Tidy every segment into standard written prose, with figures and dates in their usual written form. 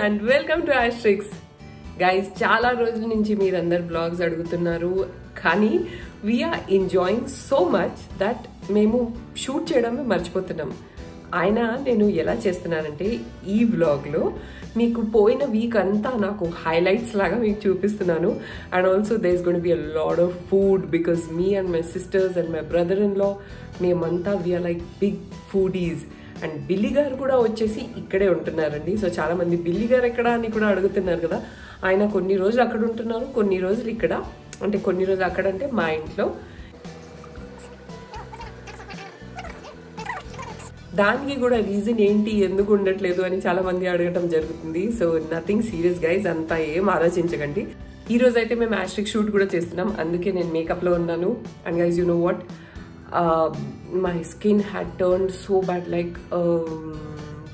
and welcome to Astrix. Guys, చాలా రోజుల నుంచి మీరందరూ బ్లాగ్స్ అడుగుతున్నారు కానీ we are enjoying so much that మేము షూట్ చేయడమే మర్చిపోతున్నాం. అయినా నేను ఎలా చేస్తున్నానంటే ఈ వ్లాగ్లో మీకు పోయిన వీక్ అంతా నాకు హైలైట్స్ లాగా మీకు చూపిస్తున్నాను. And also there is going to be a lot of food because me and my sisters and my brother in law మేమంతా we are like big foodies. And Billi గారు కూడా వచ్చేసి ఇక్కడే ఉంటున్నారండి. సో చాలా మంది బిల్లి గారు ఎక్కడ అని కూడా అడుగుతున్నారు కదా. ఆయన కొన్ని రోజులు అక్కడ ఉంటున్నారు, కొన్ని రోజులు ఇక్కడ, అంటే కొన్ని రోజులు అక్కడ అంటే మా ఇంట్లో. దానికి కూడా రీజన్ ఏంటి, ఎందుకు ఉండట్లేదు అని చాలా మంది అడగటం జరుగుతుంది. సో నథింగ్ సీరియస్ గైజ్, అంతా ఏం ఆలోచించకండి. ఈ రోజు అయితే మేము యాస్ట్రిక్ షూట్ కూడా చేస్తున్నాం, అందుకే నేను మేకప్లో ఉన్నాను. And guys you know what, my skin had turned so bad like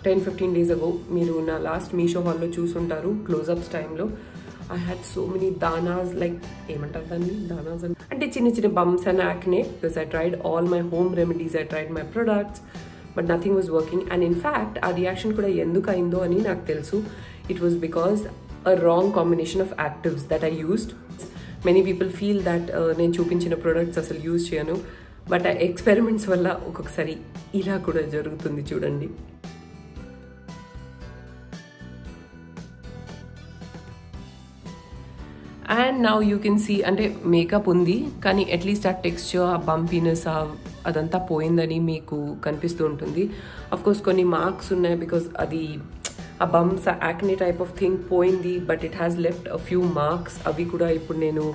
10-15 days ago. మీరు నా లాస్ట్ మీషో హాల్లో చూసుంటారు క్లోజప్స్ టైంలో. I had so many danas, like ఏమంటారు దాన్ని, danas అంటే చిన్న చిన్న bumps and acne because I tried all my home remedies, I tried my products but nothing was working. And in fact ఆ రియాక్షన్ కూడా ఎందుకు అయిందో అని నాకు తెలుసు. It was because a wrong combination of actives that I used. Many people feel that నేను చూపించిన products అసలు యూజ్ చేయను, బట్ ఆ ఎక్స్పెరిమెంట్స్ వల్ల ఒక్కొక్కసారి ఇలా కూడా జరుగుతుంది చూడండి. And now you can see, అంటే మేకప్ ఉంది కానీ అట్లీస్ట్ ఆ టెక్స్చర్, ఆ బంపీనెస్, అదంతా పోయిందని మీకు కనిపిస్తూ ఉంటుంది. అఫ్కోర్స్ కొన్ని మార్క్స్ ఉన్నాయి బికాస్ అది ఆ బంప్స్, ఆ యాక్నే టైప్ ఆఫ్ థింగ్ పోయింది, but it has left a few marks. అవి కూడా ఇప్పుడు నేను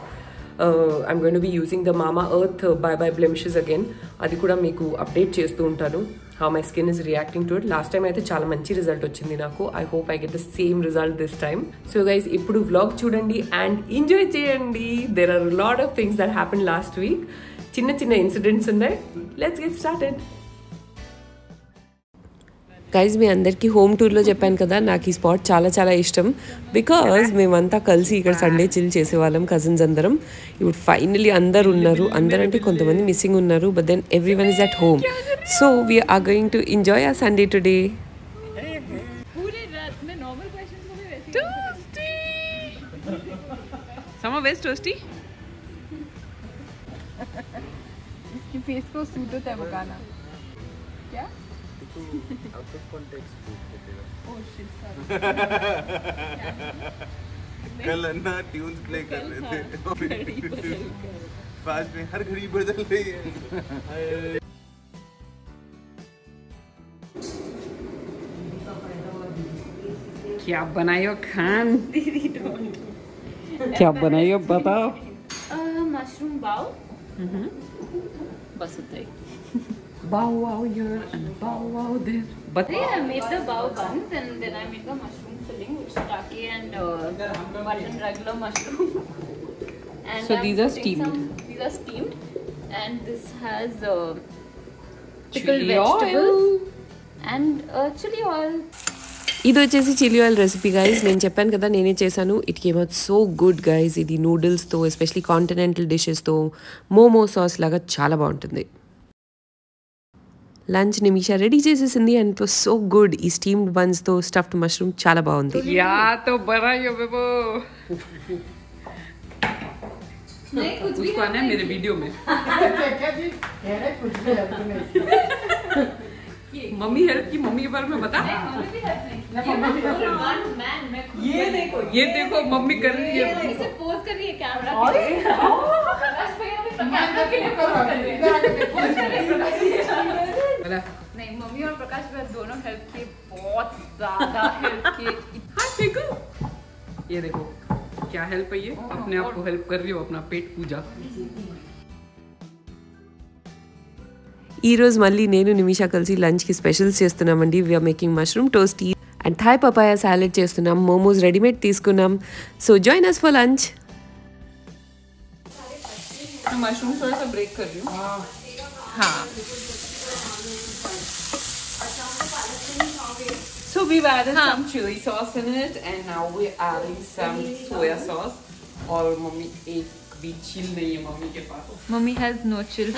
I'm going to be using the Mamaearth Bye Bye Blemishes again. అది కూడా మీకు అప్డేట్ చేస్తూ ఉంటాను how my skin is reacting to it. Last time అయితే చాలా మంచి రిజల్ట్ వచ్చింది నాకు. I hope I get the same result this time. So guys, ఇప్పుడు వ్లాగ్ చూడండి అండ్ ఎంజాయ్ చేయండి. There are a lot of things that happened last week. చిన్న చిన్న ఇన్సిడెంట్స్ ఉన్నాయి. Let's get started. గైజ్, మీ అందరికీ హోమ్ టూర్లో చెప్పాను కదా నాకు ఈ స్పాట్ చాలా చాలా ఇష్టం బికాజ్ మేమంతా కలిసి ఇక్కడ సండే చిల్ చేసేవాళ్ళం కజిన్స్ అందరం. ఇప్పుడు ఫైనలీ అందరు ఉన్నారు. అందరంటే కొంతమంది మిస్సింగ్ ఉన్నారు, but then everyone is at home. So we're going to enjoy our Sunday today. Summer West toasty? इसकी फेस को सूट होता है वो गाना क्या? Out of context oh shit sorry. कल अन्ना ट्यून्स प्ले कर रहे थे फास्ट में, हर घड़ी बदल रही है. क्या बनायो खान? क्या बनायो बताओ. मशरूम बाव. बस उतना ही. Bow wow here and bow wow there. But I made the bao buns and then I made the mushroom filling with shiitake and mutton regular mushroom. And So I'm these are putting steamed. These are steamed, and this has pickled chili vegetables oil and chili oil. ఇది వచ్చేసి chilli oil recipe guys. నేను చెప్పాను కదా నేనే చేశాను. It came out so good guys. ఇది నూడిల్స్తో, especially continental డిషెస్తో, momo sauce లాగా చాలా బాగుంటుంది. లంచ్ నిమిషా రెడీ చేసేసింది and it was so good. ఈ స్టీమ్డ్ బన్స్తో స్టఫ్డ్ మష్రూమ్ చాలా బాగుంది. या तो बनायो बेबो. नहीं कुछ भी उसको आना है मेरे वीडियो में. मम्मी हेल्प की, मम्मी के बारे में बता. मम्मी भी हेल्प नहीं. ये वन मैन मैं खुद. ये देखो मम्मी कर रही है. इसे पोज कर रही है कैमरा के लिए. प्रकाश भैया भी कैमरा के लिए पोज कर रही है. पोज कर रही है प्रकाश भैया. नहीं, मम्मी और प्रकाश भैया दोनों हेल्प किए, बहुत ज्यादा हेल्प किए. हाँ देखो, ये देखो क्या हेल्प है ये. अपने आप को हेल्प कर रही हो, अपना पेट पूजा. ఈ రోజు మళ్ళీ నేను నిమిషా కలిసి లంచ్కి స్పెషల్స్ చేస్తున్నామండి. We are making mushroom toasty and Thai papaya salad చేస్తున్నాం. మోమోస్ రెడీమేడ్ తీసుకున్నాం. So join us for lunch. Mushroom थोड़ा सा ब्रेक कर रही हूँ. हाँ. So we've added some chili sauce in it, and now we're adding some soya sauce. और mummy एक भी चिल नहीं है मम्मी के पास. Mummy has no chill.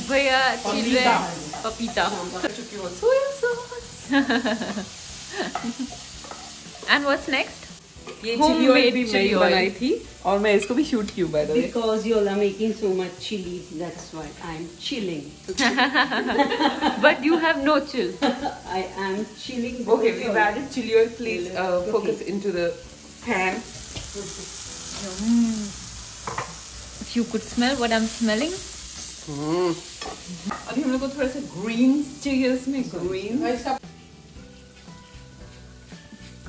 भैया चिल रहे. पपीता. चुकी हो soya sauce. And what's next? ये चिली ऑयल Homemade भी मैं chili ही oil. बनाई थी और मैं इसको भी शूट की हूँ by the way. Because you all are making so much chili, that's why I'm chilling. But you have no chill. I am chilling. Okay, we've added chili oil. Please focus into the pan. If you could smell what I'm smelling. अभी हम लोग को थोड़ा सा greens चाहिए इसमें.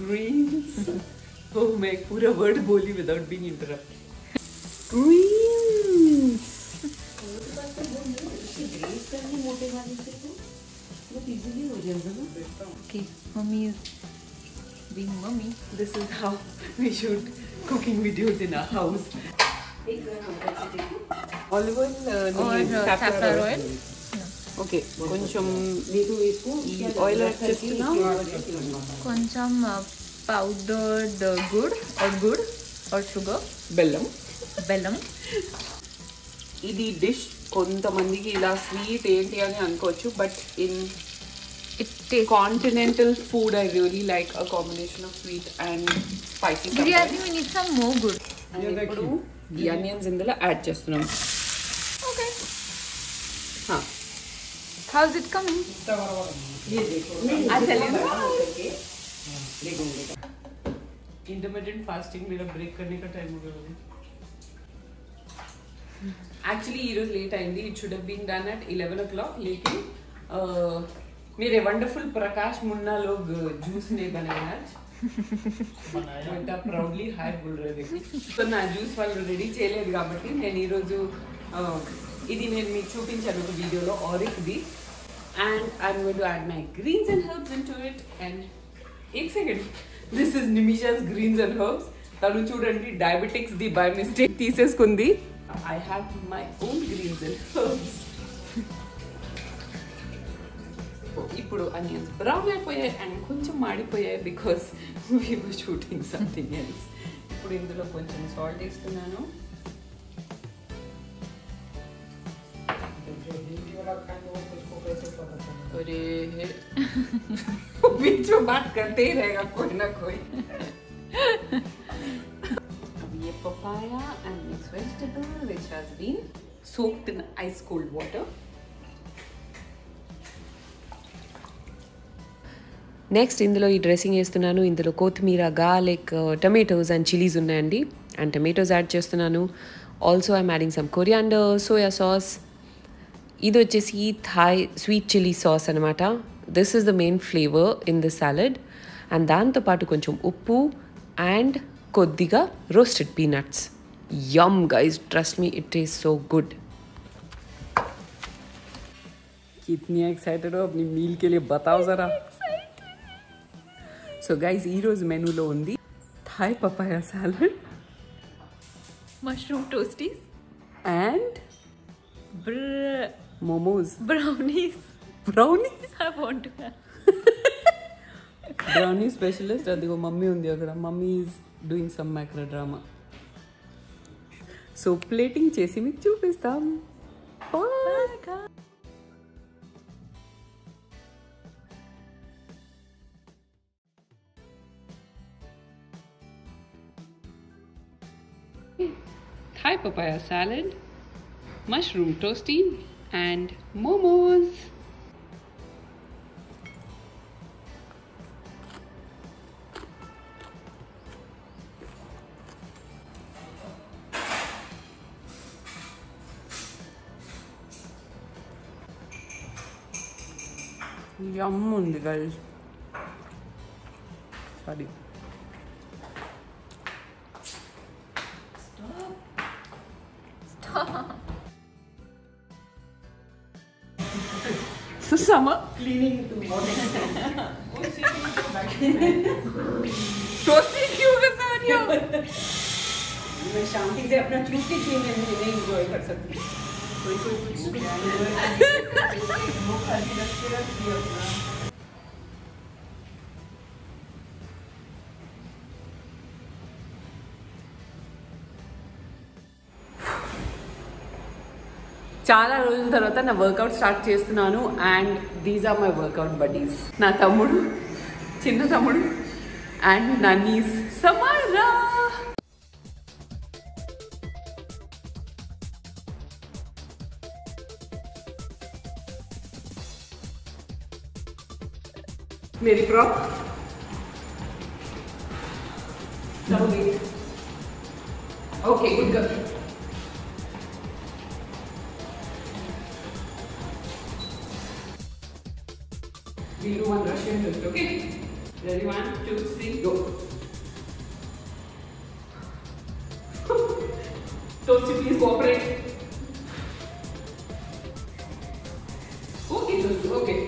Greens. Oh, मैं एक पूरा word बोली without being interrupted. Greens. Okay, mommy is being mommy. This is how we shoot cooking videos in our house. Olive oil Or safflower oil. Okay, కొంచెం ఈ ఆయిల్ యాడ్ చేస్తున్నాం. కొంచెం powdered good or sugar. బెల్లం. ఇది dish కొంతమందికి ఇలా sweet ఏంటి అని అనుకోవచ్చు, but in It tastes. Continental food I really like a combination of sweet and spicy. I think we need some more good. ఇప్పుడు ఈ ఆనియన్స్ ఇందులో యాడ్ చేస్తున్నాం. Okay. How's it coming? I'll tell you. Intermittent fasting मेरा break करने का time हो गया. Actually ये रोज लेट आएंगे. It should have been done at 11 o'clock, लेकिन मेरे वंडरफुल प्रकाश मुन्ना लोग जूस नहीं बनाए आज. बनाया प्राउडली हाय बोल रहे थे. तो ना జ్యూస్ వాళ్ళు రెడీ చేయలేదు కాబట్టి నేను ఈ రోజు ఇది నేను మీకు చూపించాను ఒక వీడియోలో ఆరిక్ది. And I'm going to add my greens and herbs into it. And एक सेकंड, దిస్ ఇస్ నిమిషాస్ గ్రీన్స్ అండ్ హెర్బ్స్. తను చూడండి డయాబెటిక్స్ ది బై మిస్టేక్ తీసేసుకుంది. I have my own greens and herbs. ఇప్పుడు అనియన్స్ బ్రౌన్ అయిపోయాయి అండ్ కొంచెం మాడిపోయాయి because we were shooting something else. ఇప్పుడు ఇందులో కొంచెం సాల్ట్ వేస్తున్నాను. अरे बीच में बात करते ही रहेगा कोई ना कोई. अब ये papaya and mixed vegetable which has been soaked in ice cold water. Next ఇందులో ఈ డ్రెస్సింగ్ వేస్తున్నాను. ఇందులో కొత్తిమీర, గార్లిక్, టమాటోస్ అండ్ చిలీస్ ఉన్నాయండి. అండ్ టమాటోస్ యాడ్ చేస్తున్నాను. Also I'm adding some coriander, soya sauce. ఇది వచ్చేసి థాయ్ స్వీట్ చిల్లీ సాస్ అనమాట. This is the main flavour in this salad. And దాంతోపాటు కొంచెం ఉప్పు అండ్ కొద్దిగా roasted peanuts. Yum guys, trust me, it is so good. कितनी excited हो अपनी मील के लिए बताओ जरा. సో గైస్ ఈ రోజు మెనూలో ఉంది Thai papaya salad, Mushroom toasties. And momos. Brownies. Brownies. I want to have. Brownie specialist. అదిగో మమ్మీ ఉంది అక్కడ. Mummy is doing some macro drama. So plating చేసి మీకు చూపిస్తాం. Thai papaya salad, mushroom toasty, and momos. Yum undi guys. Sorry. Summer cleaning toasty क्यों बता रही हो? मैं शांति से अपना चूसती थी, मैं नहीं एंजॉय कर सकती. कोई చాలా రోజుల తర్వాత నా వర్కౌట్ స్టార్ట్ చేస్తున్నాను and these are my workout buddies. నా తమ్ముడు, చిన్న తమ్ముడు అండ్ నా నీస్ సమారా. मेरी prop okay good girl. We'll do one Russian twist, okay? Ready? 1, 2, 3, go. Toasty, please cooperate. Okay, Toasty, okay.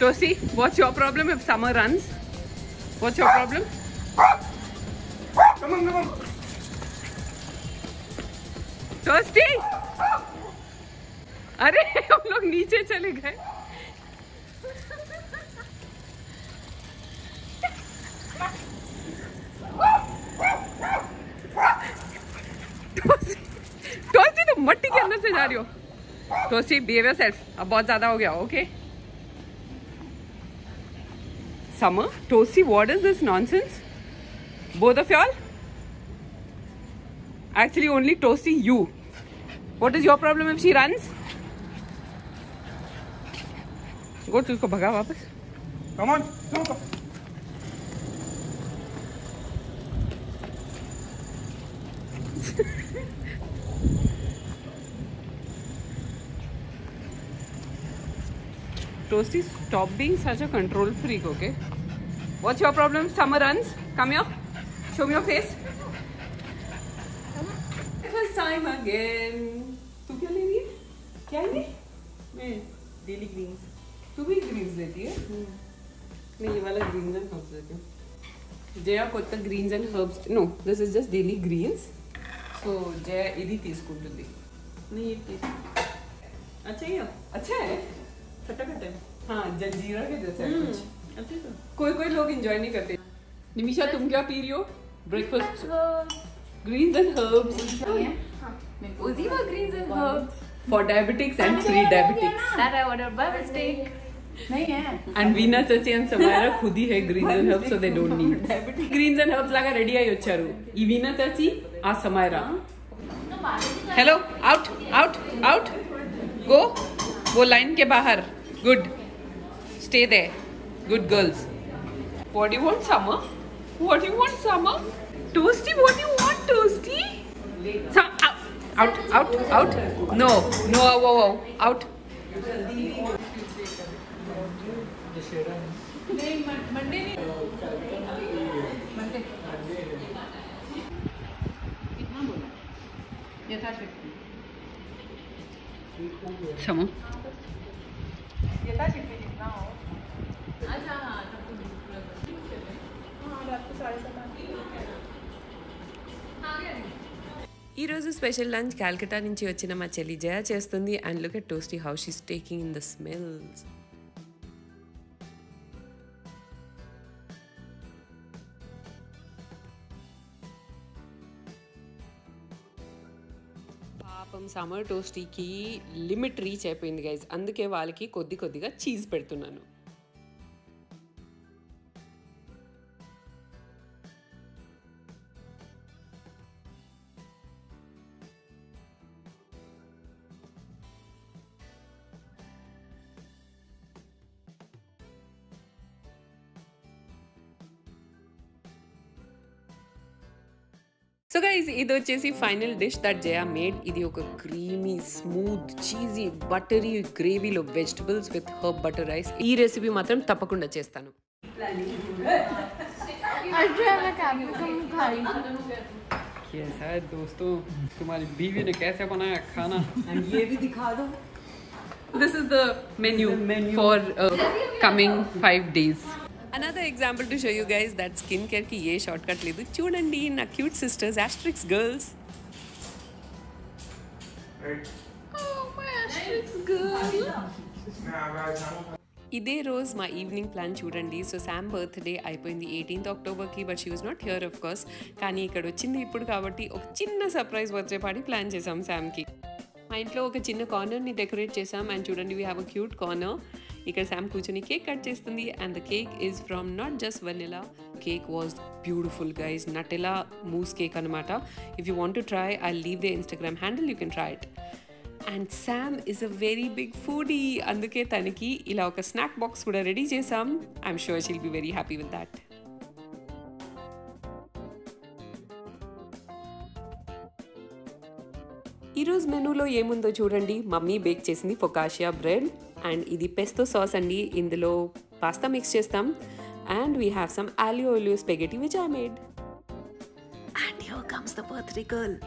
Toasty, what's your problem if Summer runs? What's your problem? Come on. Toasty! अरे हम लोग नीचे चले गए. Toasty तुम मट्टी के अंदर से जा रही हो. Toasty behave yourself. अब बहुत ज्यादा हो गया. Okay Summer, Toasty, what is this nonsense? Both of y'all? Actually only Toasty, you. What is your problem if she runs? Go to उसको भगा वापस. Come on. Toasty, stop being such a control freak, okay? What's your problem? Summer runs. Come here. Show me your face. First time again. तू क्या ले रही है? क्या ले? मैं डेली ग्रीन्स. तू भी ग्रीन्स लेती है? मैं ये वाला ग्रीन्स एंड हर्ब्स लेती हूँ. जया कोत्ता greens and herbs. No, this is just daily greens. So Jaya इदी తీసుకుంటుంది. नहीं ये अच्छा ही है. अच्छा है. खट्टा-खट्टा है. हाँ जंजीरा के जैसे है कुछ. अच्छा तो कोई लोग एंजॉय नहीं करते. निमिषा तुम क्या पी रही हो? Breakfast greens and herbs. Uzi was greens and herbs. For diabetics and pre-diabetics. That I ordered by mistake. नहीं है. And Veena Chachi and Samara खुद ही है greens and herbs, so they don't need. Greens and herbs लागा ready आई వచ్చారు. ఈ Veena Chachi आ Samara. Hello, out. Go. वो line के बाहर. Good. Stay there. Good girls. What do you want, Summer? Toasty, what do you want, Toasty? Out. No, wow. Out. Summer. ఈ రోజు special lunch Calcutta నుంచి వచ్చిన మా చెల్లి జయ చేస్తుంది. And look at toasty how she's taking in the smells. పాపం summer టోస్టీకి limit reach అయిపోయింది గైస్. అందుకే వాళ్ళకి కొద్దిగా చీజ్ పెడుతున్నాను. సో గైస్ ఇది వచ్చేసి final dish that Jaya made. ఇది ఒక క్రీమీ స్మూత్ చీజీ బటరీ గ్రేవీలో vegetables with herb butter rice. ఈ రెసిపీ మాత్రం తప్పకుండా చేస్తాను. कैसा है दोस्तों, तुम्हारी बीवी ने कैसे बनाया खाना? ये भी दिखा दो. This is the menu for coming 5 days. Another example to show you guys that skincare ki ye shortcut ledu. Chudandi na cute sisters Asterix girls. Oh my Asterix girl. ఇదే రోజు మా ఈవినింగ్ ప్లాన్ చూడండి. So Sam birthday అయిపోయింది 18th Octoberకి, but she was not here of course. కానీ ఇక్కడ వచ్చింది ఇప్పుడు కాబట్టి ఒక చిన్న సర్ప్రైజ్ బర్త్డే పార్టీ ప్లాన్ చేసాం శామ్కి. మా ఇంట్లో ఒక చిన్న కార్నర్ని డెకరేట్ చేసాం. అండ్ చూడండి, we have a cute corner. ఇక్కడ శామ్ కూర్చొని కేక్ కట్ చేస్తుంది. And the cake is from not just vanilla. Cake was beautiful guys, Nutella mousse cake అనమాట. If you want to try, I leave the Instagram handle, you can try it. And Sam is a very big foodie, అందుకే తనకి ఇలా ఒక snack box కూడా ready చేసాం. I'm sure she'll be very happy with that. ఈరోజు మెనూలో ఏముందో చూడండి. మమ్మీ బేక్ చేసింది ఫొకాషియా బ్రెడ్, అండ్ ఇది పెస్తో సాస్ అండి. ఇందులో పాస్తా మిక్స్ చేస్తాం. And we have some aglio olio spaghetti which I made. And here comes the birthday girl.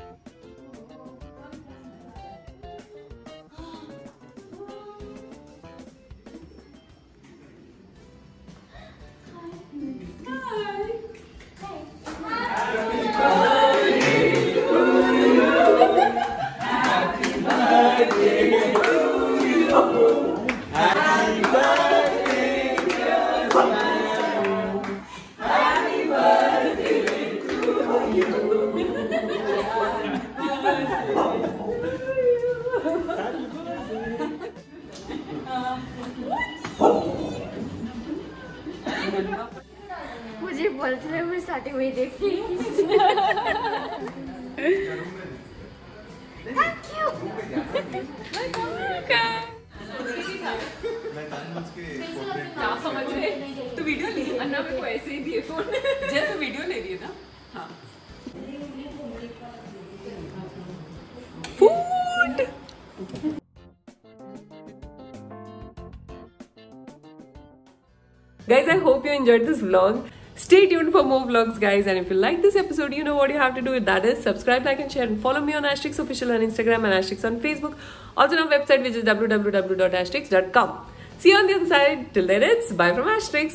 मुझे बर्थडे में स्टार्टिंग में देखी। Thank you. क्या समझ रहे? तो वीडियो ली अन्ना मेरे को ऐसे ही दिए फोन। जय तो वीडियो ले रही है ना? हाँ। Food. Guys, I hope you enjoyed this vlog. Stay tuned for more vlogs, guys. And if you like this episode, you know what you have to do. That is subscribe, like, and share. And follow me on Asterix Official on Instagram and Asterix on Facebook. Also, on our website, which is www.asterix.com. See you on the other side. Till then, it's bye from Asterix.